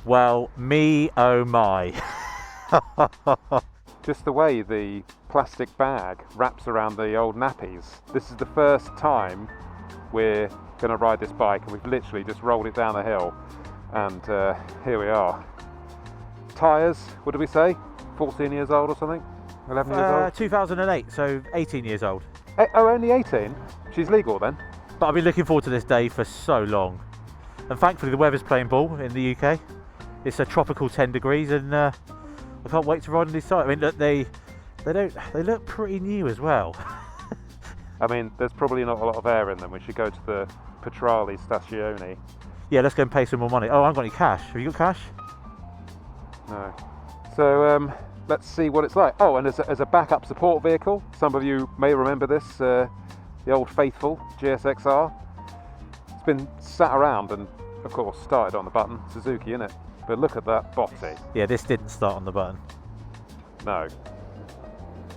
Well, me oh my. Just the way the plastic bag wraps around the old nappies. This is the first time we're going to ride this bike, and we've literally just rolled it down the hill, and here we are. Tyres, what did we say? 14 years old or something? 11 years old? 2008, so 18 years old. Oh, only 18? She's legal then? But I've been looking forward to this day for so long. And thankfully the weather's playing ball in the UK. It's a tropical 10 degrees, and I can't wait to ride on this side. I mean, look, they look pretty new as well. I mean, there's probably not a lot of air in them. We should go to the Petrali Stazione. Yeah, let's go and pay some more money. Oh, I haven't got any cash. Have you got cash? No. So let's see what it's like. Oh, and as a backup support vehicle, some of you may remember this, the old faithful GSXR. It's been sat around and, of course, started on the button. Suzuki, innit? But look at that body. Yeah, this didn't start on the button. No.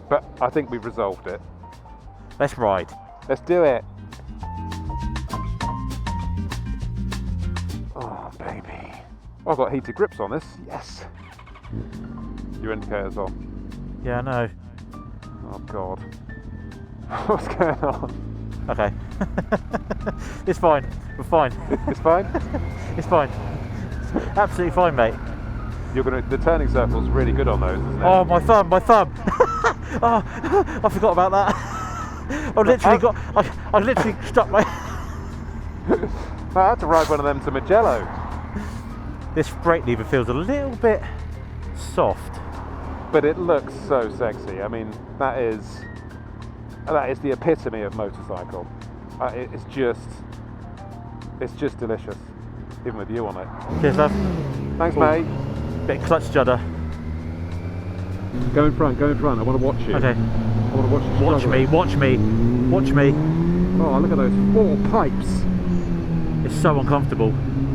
But I think we've resolved it. Let's ride. Let's do it. Oh, baby. Oh, I've got heated grips on this. Yes. Your indicator's on. Yeah, I know. Oh, God. What's going on? Okay. It's fine. We're fine. It's fine? It's fine. Absolutely fine, mate. The turning circle's really good on those, isn't it? Oh, my thumb. Oh, I forgot about that. I literally stuck my... I had to ride one of them to Mugello. This brake lever feels a little bit soft. But it looks so sexy. I mean, that is the epitome of motorcycle. It's just delicious, even with you on it. Cheers, love. Thanks, mate. Bit of clutch judder. Go in front. I want to watch you. Okay. I want to watch you. Watch me. Oh, look at those 4 pipes. It's so uncomfortable.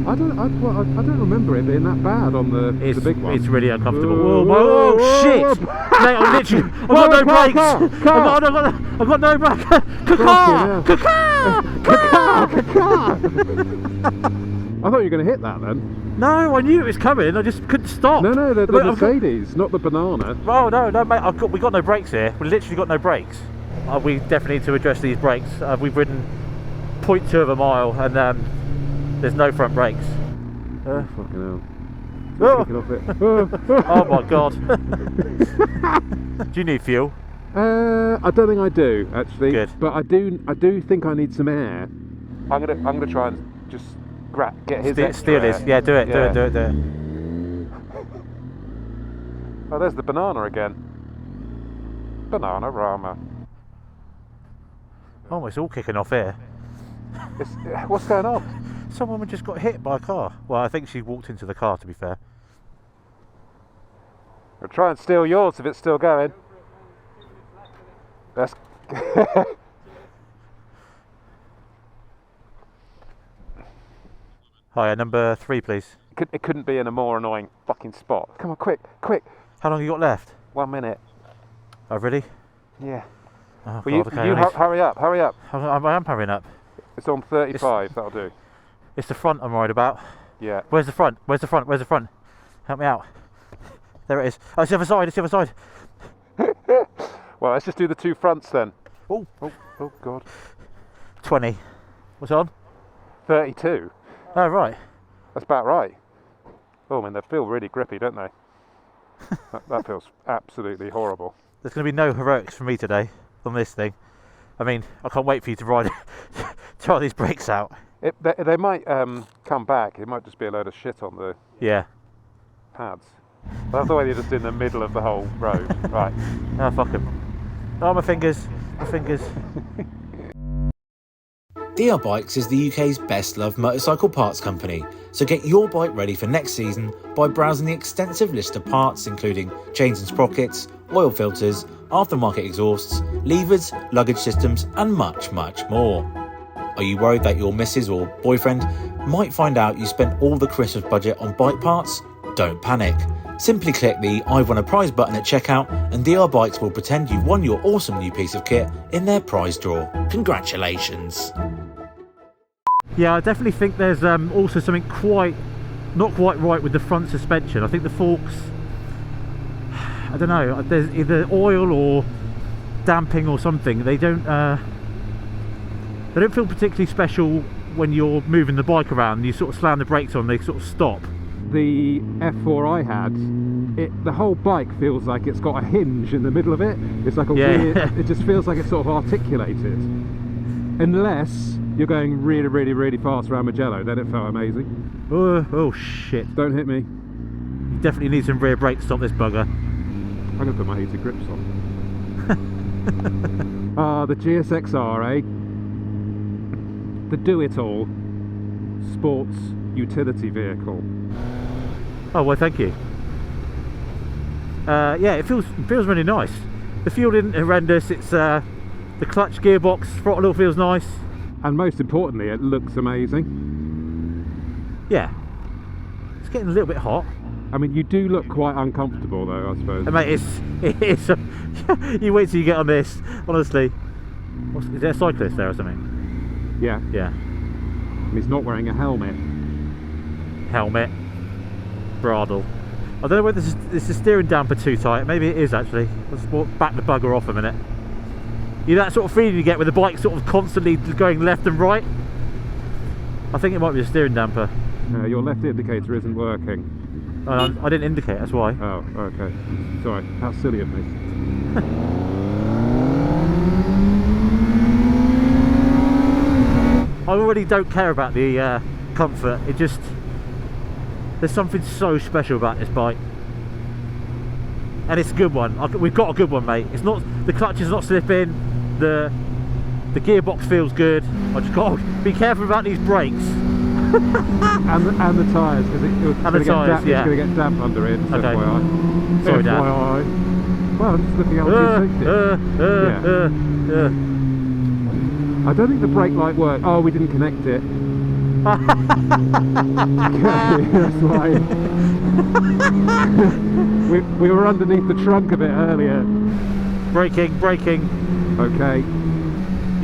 I don't remember it being that bad on the big one. It's really uncomfortable. Oh shit! Mate, I've got no brakes. I've got no brakes. I thought you were going to hit that then. No, I knew it was coming. I just couldn't stop. No, the Mercedes, not the banana. Oh no, mate. We got no brakes here. We literally got no brakes. We definitely need to address these brakes. We've ridden 0.2 of a mile, and there's no front brakes. Fucking hell. Oh my god. Do you need fuel? I don't think I do, actually. Good. But I do think I need some air. I'm gonna try and just get his steal his. Yeah, do it. Oh, there's the banana again. Banana Rama. Oh, it's all kicking off here. What's going on? Some woman just got hit by a car. Well, I think she walked into the car, to be fair. I'll try and steal yours if it's still going. That's... Hiya, number 3, please. It couldn't be in a more annoying fucking spot. Come on, quick. How long have you got left? 1 minute. Oh, really? Yeah. Oh, Well, God, okay, hurry up. I am hurrying up. It's on 35, that'll do. It's the front I'm worried about. Yeah. Where's the front? Help me out. There it is. Oh, it's the other side. Well, let's just do the 2 fronts then. Oh, God. 20. What's on? 32. Oh, right. That's about right. Oh, man, they feel really grippy, don't they? that feels absolutely horrible. There's going to be no heroics from me today on this thing. I mean, I can't wait for you to ride try these brakes out. They might come back. It might just be a load of shit on the pads. That's the way they're just in the middle of the whole road. Right. Oh, fuck them. Oh, my fingers. DR Bikes is the UK's best loved motorcycle parts company, so get your bike ready for next season by browsing the extensive list of parts including chains and sprockets, oil filters, aftermarket exhausts, levers, luggage systems and much more. Are you worried that your missus or boyfriend might find out you spent all the Christmas budget on bike parts? Don't panic. Simply click the I've won a prize button at checkout and DR Bikes will pretend you won your awesome new piece of kit in their prize draw. Congratulations. Yeah, I definitely think there's also something quite not quite right with the front suspension. I think the forks, I don't know, there's either oil or damping or something. They don't feel particularly special when you're moving the bike around and you sort of slam the brakes on, they sort of stop. The F4 I had, the whole bike feels like it's got a hinge in the middle of it. It's like a weird, it just feels like it's sort of articulated. Unless you're going really, really, really fast around Mugello, then it felt amazing. Oh shit. Don't hit me. You definitely need some rear brake to stop this bugger. I'm going to put my heated grips on. Ah, the GSXR, eh? The do-it-all sports utility vehicle. Oh well, thank you. Yeah, it feels really nice. The fuel isn't horrendous. It's the clutch, gearbox, throttle all feels nice. And most importantly, it looks amazing. Yeah, it's getting a little bit hot. I mean, you do look quite uncomfortable though, I suppose. Mate, it's you wait till you get on this, honestly. Is there a cyclist there or something? Yeah. Yeah. And he's not wearing a helmet. Helmet. Bridle. I don't know whether this is the steering damper too tight. Maybe it is actually. Let's back the bugger off a minute. You know that sort of feeling you get with the bike sort of constantly going left and right? I think it might be a steering damper. Your left indicator isn't working. I didn't indicate, that's why. Oh, okay. Sorry, how silly of me. I already don't care about the comfort. It just, there's something so special about this bike, and it's a good one. We've got a good one, mate. It's not, the clutch is not slipping. The gearbox feels good. I just got to be careful about these brakes. and the tyres, because it's going to get damp under it. Okay. FYI. Sorry, Dad. FYI. Well, I'm just looking at safety. I don't think the brake light worked. Oh, we didn't connect it. That's why. we were underneath the trunk of it earlier. Braking. Okay.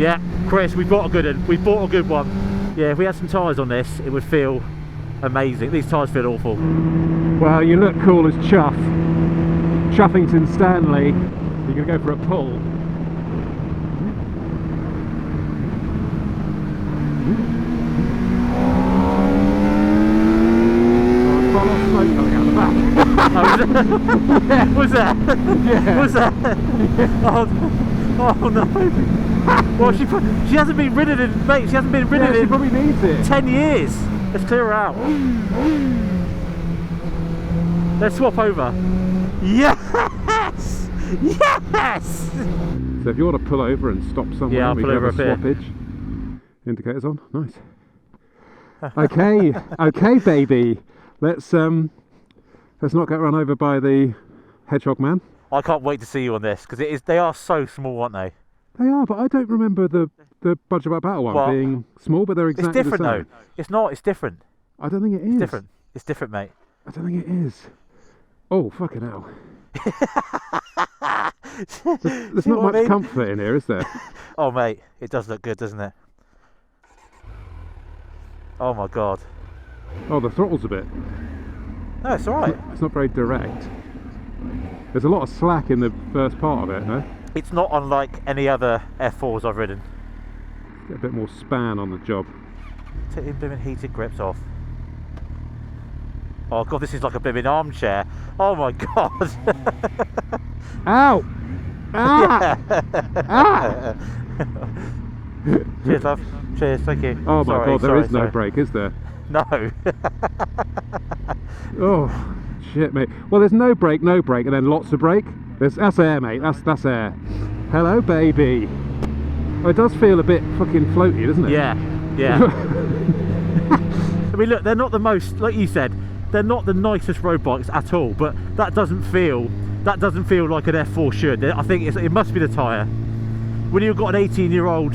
Yeah, Chris, we bought a good one. We bought a good one. Yeah, if we had some tyres on this, it would feel amazing. These tyres feel awful. Well, you look cool as Chuff. Chuffington Stanley. You're going to go for a pull. Was that? Yeah. Was that? Yeah. Oh no. Well, she hasn't been ridden in, mate, she hasn't been ridden in, she probably needs it. 10 years. Let's clear her out. Let's swap over. Yes! Yes! So if you want to pull over and stop somewhere, yeah, I'll we pull can over have a a bit. swappage. Indicators on, nice. Okay, okay, baby. Let's not get run over by the hedgehog man. I can't wait to see you on this because they are so small, aren't they? They are, but I don't remember the Budge About Battle one being small, but they're exactly the same. It's different though. It's not. It's different. I don't think it is. It's different. It's different, mate. I don't think it is. Oh, fucking hell. There's not much comfort in here, is there? Oh, mate, it does look good, doesn't it? Oh my god. Oh, the throttle's a bit. No, it's alright. It's not very direct. There's a lot of slack in the first part of it, no? It's not unlike any other F4s I've ridden. Get a bit more span on the job. Take the blooming heated grips off. Oh god, this is like a blooming armchair. Oh my god. Ow! Ah! Ah! Cheers, love. Cheers, thank you. Oh my god, there is no brake, is there? No. Oh, shit, mate. Well, there's no brake, and then lots of brake. That's air, mate. That's air. Hello, baby. Oh, it does feel a bit fucking floaty, doesn't it? Yeah, yeah. I mean, look, they're not the most, like you said, they're not the nicest road bikes at all, but that doesn't feel like an F4 should. I think it must be the tyre. When you've got an 18-year-old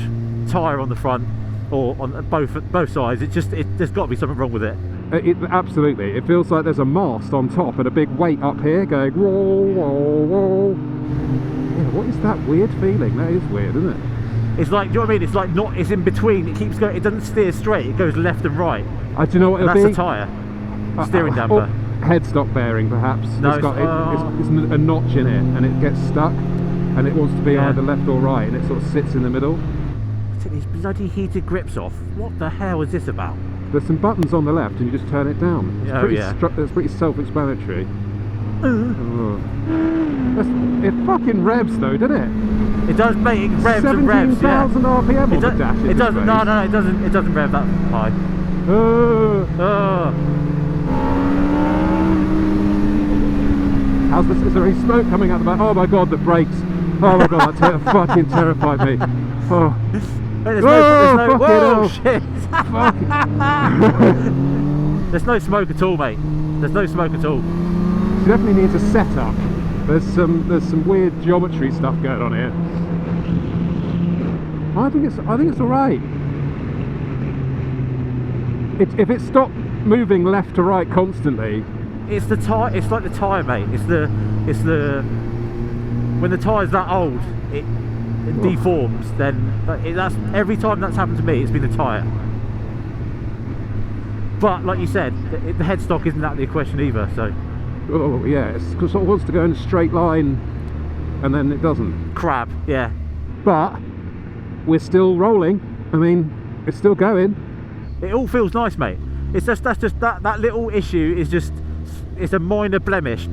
tyre on the front or on both sides, there's got to be something wrong with it. Absolutely. It feels like there's a mast on top and a big weight up here going whoa, whoa, whoa. Yeah, what is that weird feeling? That is weird, isn't it? It's like, do you know what I mean? It's like it's in between. It keeps going. It doesn't steer straight. It goes left and right. Do you know what it'll be? That's the tyre. Steering damper. Headstock bearing, perhaps. No, it's got it's a notch in it, and it gets stuck, and it wants to be either left or right, and it sort of sits in the middle. Take these bloody heated grips off. What the hell is this about? There's some buttons on the left, and you just turn it down. It's pretty self-explanatory. It fucking revs though, doesn't it? It does, mate. It revs and revs. 17,000 RPM on the dash. It doesn't. No, it doesn't. It doesn't rev that high. How's this? Is there any smoke coming out the back? Oh my god, the brakes! Oh my god, that fucking terrified me. Oh. There's no whoa, shit! There's no smoke at all, mate. There's no smoke at all. You definitely need to set up. There's some weird geometry stuff going on here. I think it's all right. If it stopped moving left to right constantly. It's the tire. It's like the tire, mate. It's the when the tire's that old, it deforms. Then that's every time that's happened to me. It's been the tire. But like you said, the headstock isn't out of the equation either. So. Oh yeah, it's because it wants to go in a straight line, and then it doesn't. Crab. Yeah. But we're still rolling. I mean, it's still going. It all feels nice, mate. It's just that little issue is just. It's a minor blemish.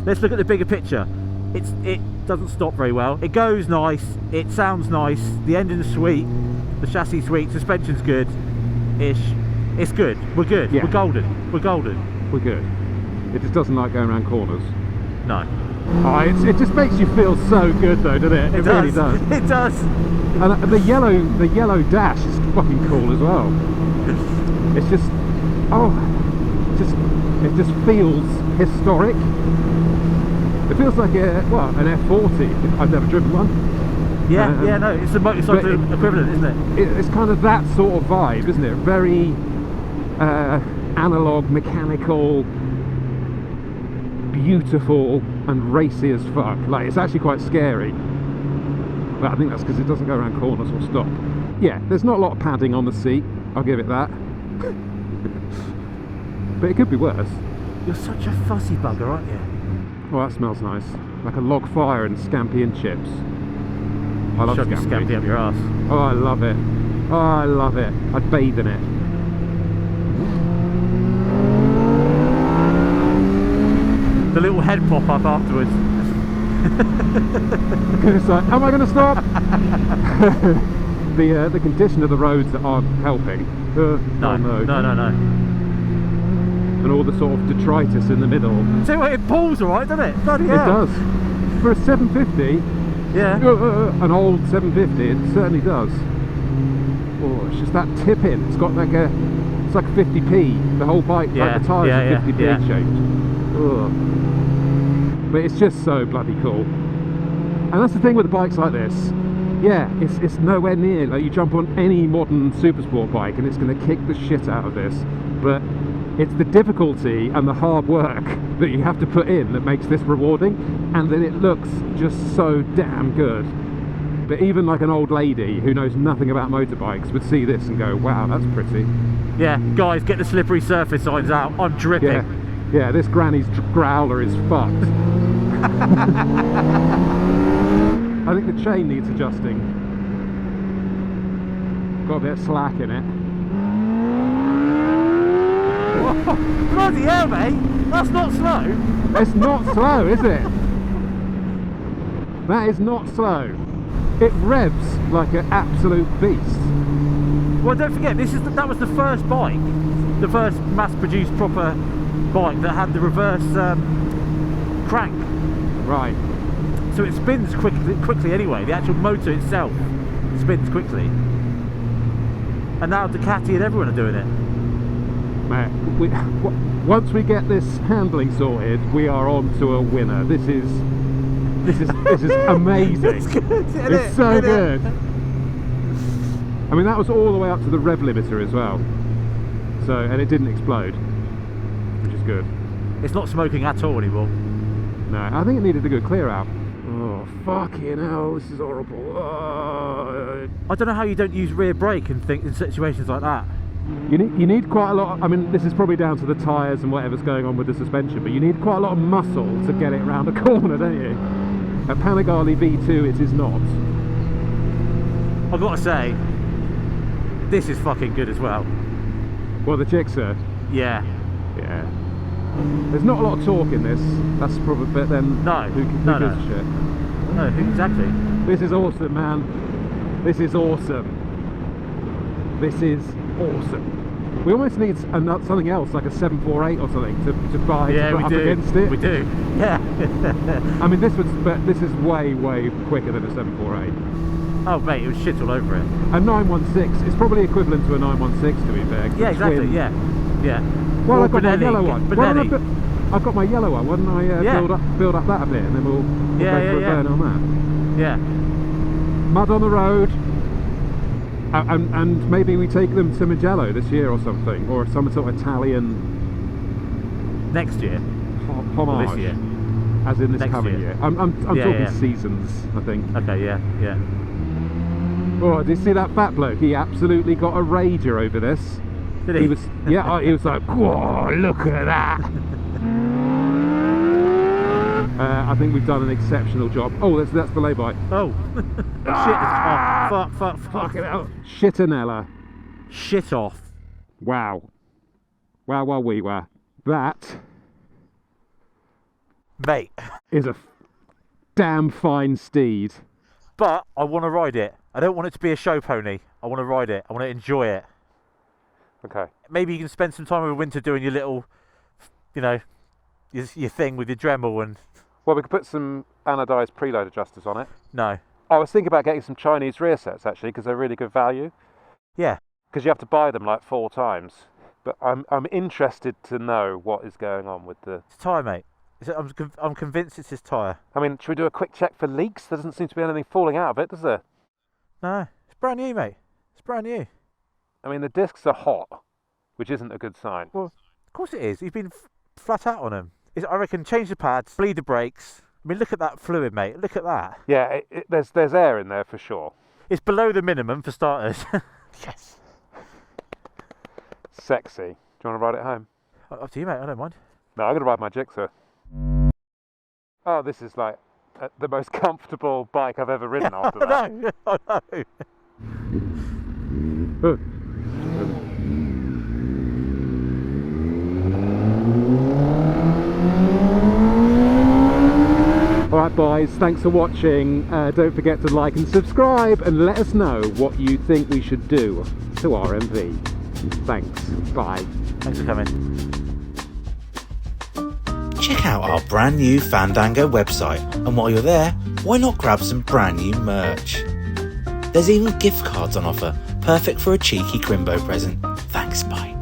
Let's look at the bigger picture. It doesn't stop very well. It goes nice. It sounds nice. The engine's sweet. The chassis sweet. Suspension's good-ish. It's good. We're good. Yeah. We're golden. We're golden. We're good. It just doesn't like going around corners. No. Oh, it just makes you feel so good though, doesn't it? It really does. It does. And the yellow dash is fucking cool as well. It's just it just feels historic. It feels like an F40. I've never driven one. Yeah, no, it's the motorcycle equivalent, isn't it? It's kind of that sort of vibe, isn't it? Very analog, mechanical, beautiful, and racy as fuck. Like, it's actually quite scary. But I think that's because it doesn't go around corners or stop. Yeah, there's not a lot of padding on the seat. I'll give it that. But it could be worse. You're such a fussy bugger, aren't you? Oh, that smells nice. Like a log fire and scampi and chips. I love scampi. Scampi up your ass. Oh, I love it. Oh, I love it. I'd bathe in it. The little head pop up afterwards. It's like, am I going to stop? The condition of the roads that aren't helping. No. And all the sort of detritus in the middle. See what, it pulls alright, doesn't it? Bloody hell. It does. For a 750, yeah. An old 750, it certainly does. Oh, it's just that tip in. It's got like it's like 50p. The whole bike, like the tyres are 50p shaped. Ugh. But it's just so bloody cool. And that's the thing with bikes like this. Yeah, it's nowhere near, like you jump on any modern supersport bike and it's going to kick the shit out of this. But it's the difficulty and the hard work that you have to put in that makes this rewarding, and then it looks just so damn good. But even like an old lady who knows nothing about motorbikes would see this and go, wow, that's pretty. Yeah, guys, get the slippery surface signs out. I'm dripping. Yeah, this granny's growler is fucked. I think the chain needs adjusting. Got a bit of slack in it. Whoa, bloody hell, mate! That's not slow! It's not slow, is it? That is not slow. It revs like an absolute beast. Well, don't forget, that was the first bike, the first mass-produced proper bike that had the reverse crank. Right. So it spins quickly anyway. The actual motor itself spins quickly. And now Ducati and everyone are doing it. Man, once we get this handling sorted, we are on to a winner. This is amazing. It's good, it's so good. I mean, that was all the way up to the rev limiter as well. So, and it didn't explode, which is good. It's not smoking at all anymore. No, I think it needed a good clear out. Oh, fucking hell, this is horrible. I don't know how you don't use rear brake in situations like that. You need quite a lot. I mean, this is probably down to the tyres and whatever's going on with the suspension, but you need quite a lot of muscle to get it around a corner, don't you? A Panigale V2 it is not. I've got to say, this is fucking good as well. Well, the Gixxer. Yeah. Yeah. There's not a lot of torque in this. That's probably. But then, No. Who gives a shit? No, exactly. This is awesome, man. This is awesome. This is awesome. We almost need something else, like a 748 or something, to buy to put up against it. We do. Yeah. I mean, this is way quicker than a 748. Oh mate, it was shit all over it. A 916 is probably equivalent to a 916, to be fair. Yeah, exactly. Twin. Yeah. Well, Or I've got my yellow one. Benelli. I've got my yellow one. Why don't I build up that a bit, and then we'll go for a burn on that. Yeah. Mud on the road. And maybe we take them to Mugello this year or something, or some sort of Italian Next year. homage. This year. As in this Next coming year. year. I'm Yeah, talking yeah. seasons, I think. Okay. Yeah. Oh, did you see that fat bloke? He absolutely got a rager over this. Did he? He was, yeah, he was like, whoa, look at that. I think we've done an exceptional job. Oh, that's the lay-by. Oh. Shit. Oh, fuck. Fucking hell. Shitanella. Shit off. Wow. Wow, we were. That Mate. is a damn fine steed. But I want to ride it. I don't want it to be a show pony. I want to ride it. I want to enjoy it. Okay. Maybe you can spend some time over winter doing your little, you know, your thing with your Dremel and... Well, we could put some anodized preload adjusters on it. No. I was thinking about getting some Chinese rear sets, actually, because they're really good value. Yeah. Because you have to buy them like 4 times. But I'm interested to know what is going on with the... It's tyre, mate. I'm convinced it's his tyre. I mean, should we do a quick check for leaks? There doesn't seem to be anything falling out of it, does there? No. It's brand new, mate. It's brand new. I mean, the discs are hot, which isn't a good sign. Well, of course it is. You've been flat out on them. I reckon change the pads, bleed the brakes. I mean, look at that fluid, mate. Look at that. Yeah, there's air in there for sure. It's below the minimum for starters. Yes. Sexy. Do you want to ride it home? Up to you, mate. I don't mind. No, I'm going to ride my Gixxer. Oh, this is like the most comfortable bike I've ever ridden after that. No, I know. Alright boys, thanks for watching. Don't forget to like and subscribe and let us know what you think we should do to our MV. Thanks, bye. Thanks for coming. Check out our brand new Fandango website, and while you're there, why not grab some brand new merch? There's even gift cards on offer, perfect for a cheeky Crimbo present. Thanks, bye.